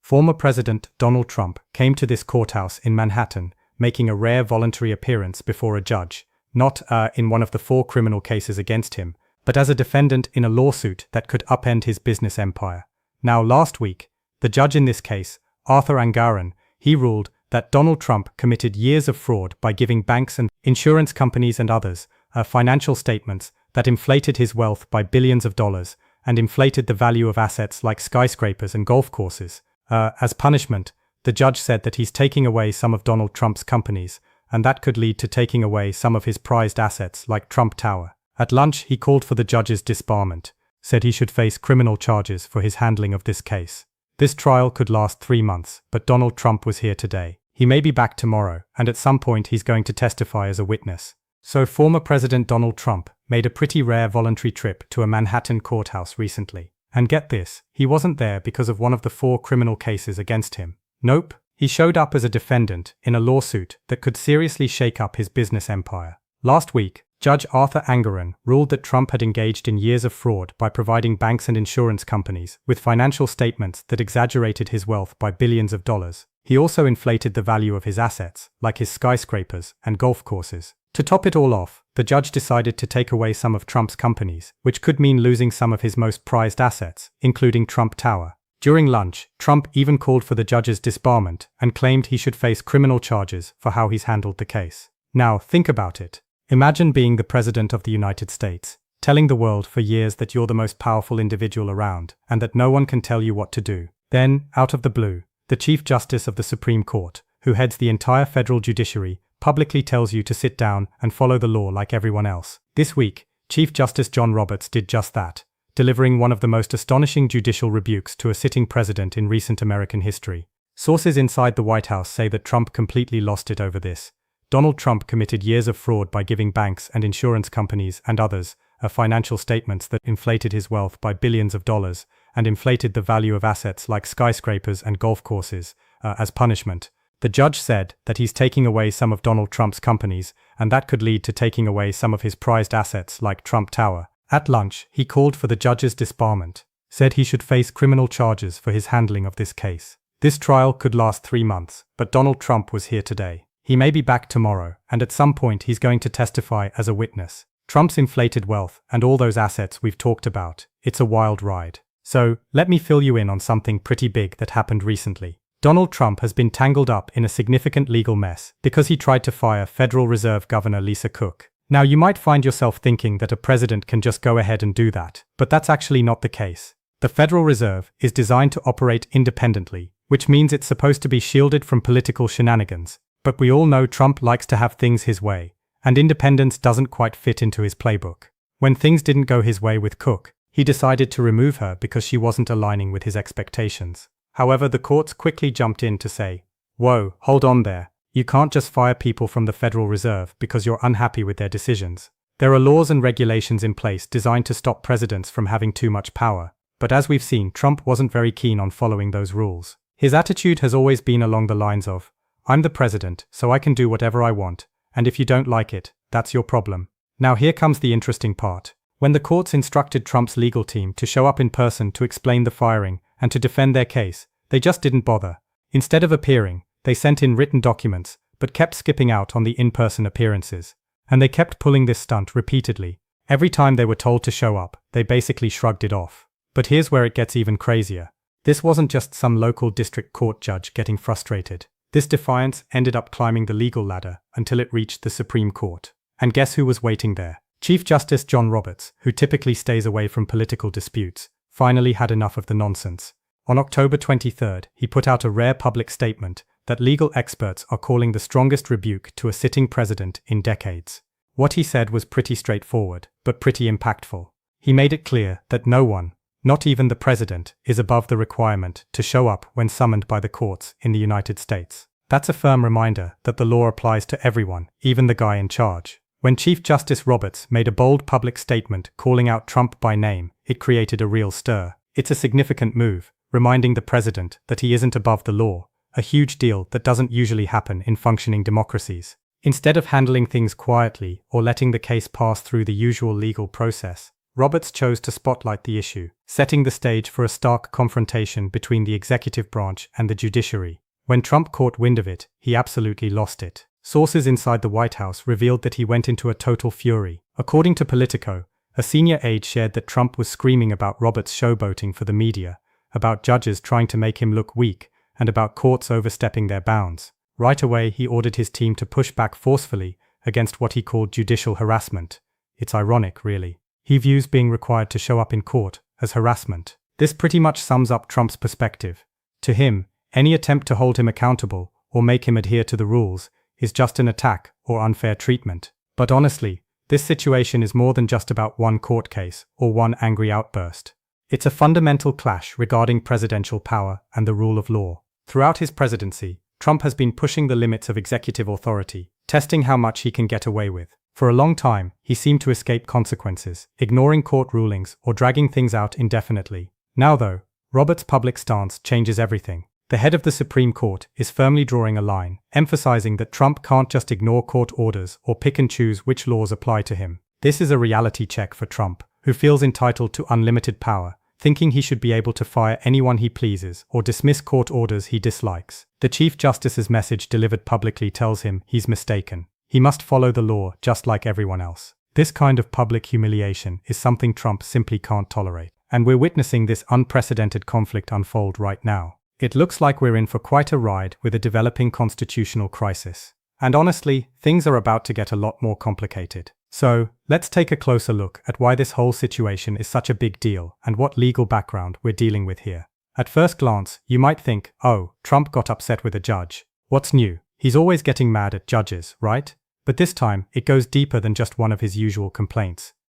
Former President Donald Trump came to this courthouse in Manhattan, making a rare voluntary appearance before a judge, not in one of the 4 criminal cases against him, but as a defendant in a lawsuit that could upend his business empire. Now, last week, the judge in this case, Arthur Angaran, he ruled that Donald Trump committed years of fraud by giving banks and insurance companies and others financial statements that inflated his wealth by billions of dollars and inflated the value of assets like skyscrapers and golf courses. As punishment, the judge said that he's taking away some of Donald Trump's companies, and that could lead to taking away some of his prized assets like Trump Tower. At lunch, he called for the judge's disbarment, said he should face criminal charges for his handling of this case. This trial could last 3 months, but Donald Trump was here today. He may be back tomorrow, and at some point he's going to testify as a witness. So former President Donald Trump made a pretty rare voluntary trip to a Manhattan courthouse recently. And get this, he wasn't there because of one of the 4 criminal cases against him. Nope, he showed up as a defendant in a lawsuit that could seriously shake up his business empire. Last week, Judge Arthur Angaran ruled that Trump had engaged in years of fraud by providing banks and insurance companies with financial statements that exaggerated his wealth by billions of dollars. He also inflated the value of his assets, like his skyscrapers and golf courses. To top it all off, the judge decided to take away some of Trump's companies, which could mean losing some of his most prized assets, including Trump Tower. During lunch, Trump even called for the judge's disbarment and claimed he should face criminal charges for how he's handled the case. Now, think about it. Imagine being the President of the United States, telling the world for years that you're the most powerful individual around and that no one can tell you what to do. Then, out of the blue, the Chief Justice of the Supreme Court, who heads the entire federal judiciary, publicly tells you to sit down and follow the law like everyone else. This week, Chief Justice John Roberts did just that, delivering one of the most astonishing judicial rebukes to a sitting president in recent American history. Sources inside the White House say that Trump completely lost it over this. Donald Trump committed years of fraud by giving banks and insurance companies and others financial statements that inflated his wealth by billions of dollars and inflated the value of assets like skyscrapers and golf courses. As punishment, the judge said that he's taking away some of Donald Trump's companies, and that could lead to taking away some of his prized assets like Trump Tower. At lunch, he called for the judge's disbarment, said he should face criminal charges for his handling of this case. This trial could last 3 months, but Donald Trump was here today. He may be back tomorrow, and at some point he's going to testify as a witness. Trump's inflated wealth and all those assets we've talked about, it's a wild ride. So, let me fill you in on something pretty big that happened recently. Donald Trump has been tangled up in a significant legal mess because he tried to fire Federal Reserve Governor Lisa Cook. Now, you might find yourself thinking that a president can just go ahead and do that, but that's actually not the case. The Federal Reserve is designed to operate independently, which means it's supposed to be shielded from political shenanigans. But we all know Trump likes to have things his way, and independence doesn't quite fit into his playbook. When things didn't go his way with Cook, he decided to remove her because she wasn't aligning with his expectations. However, the courts quickly jumped in to say, "Whoa, hold on there. You can't just fire people from the Federal Reserve because you're unhappy with their decisions. There are laws and regulations in place designed to stop presidents from having too much power." But as we've seen, Trump wasn't very keen on following those rules. His attitude has always been along the lines of, "I'm the president, so I can do whatever I want, and if you don't like it, that's your problem." Now here comes the interesting part. When the courts instructed Trump's legal team to show up in person to explain the firing and to defend their case, they just didn't bother. Instead of appearing, they sent in written documents, but kept skipping out on the in-person appearances. And they kept pulling this stunt repeatedly. Every time they were told to show up, they basically shrugged it off. But here's where it gets even crazier. This wasn't just some local district court judge getting frustrated. This defiance ended up climbing the legal ladder until it reached the Supreme Court. And guess who was waiting there? Chief Justice John Roberts, who typically stays away from political disputes, finally had enough of the nonsense. On October 23rd, he put out a rare public statement that legal experts are calling the strongest rebuke to a sitting president in decades. What he said was pretty straightforward, but pretty impactful. He made it clear that no one, not even the president, is above the requirement to show up when summoned by the courts in the United States. That's a firm reminder that the law applies to everyone, even the guy in charge. When Chief Justice Roberts made a bold public statement calling out Trump by name, it created a real stir. It's a significant move, reminding the president that he isn't above the law, a huge deal that doesn't usually happen in functioning democracies. Instead of handling things quietly or letting the case pass through the usual legal process, Roberts chose to spotlight the issue, setting the stage for a stark confrontation between the executive branch and the judiciary. When Trump caught wind of it, he absolutely lost it. Sources inside the White House revealed that he went into a total fury. According to Politico, a senior aide shared that Trump was screaming about Roberts showboating for the media, about judges trying to make him look weak, and about courts overstepping their bounds. Right away, he ordered his team to push back forcefully against what he called judicial harassment. It's ironic, really. He views being required to show up in court as harassment. This pretty much sums up Trump's perspective. To him, any attempt to hold him accountable or make him adhere to the rules is just an attack or unfair treatment. But honestly, this situation is more than just about one court case or one angry outburst. It's a fundamental clash regarding presidential power and the rule of law. Throughout his presidency, Trump has been pushing the limits of executive authority, testing how much he can get away with. For a long time, he seemed to escape consequences, ignoring court rulings or dragging things out indefinitely. Now though, Roberts' public stance changes everything. The head of the Supreme Court is firmly drawing a line, emphasizing that Trump can't just ignore court orders or pick and choose which laws apply to him. This is a reality check for Trump, who feels entitled to unlimited power, thinking he should be able to fire anyone he pleases or dismiss court orders he dislikes. The Chief Justice's message delivered publicly tells him he's mistaken. He must follow the law just like everyone else. This kind of public humiliation is something Trump simply can't tolerate. And we're witnessing this unprecedented conflict unfold right now. It looks like we're in for quite a ride with a developing constitutional crisis. And honestly, things are about to get a lot more complicated. So, let's take a closer look at why this whole situation is such a big deal and what legal background we're dealing with here. At first glance, you might think, oh, Trump got upset with a judge. What's new? He's always getting mad at judges, right? But this time, it goes deeper than just one of his usual complaints.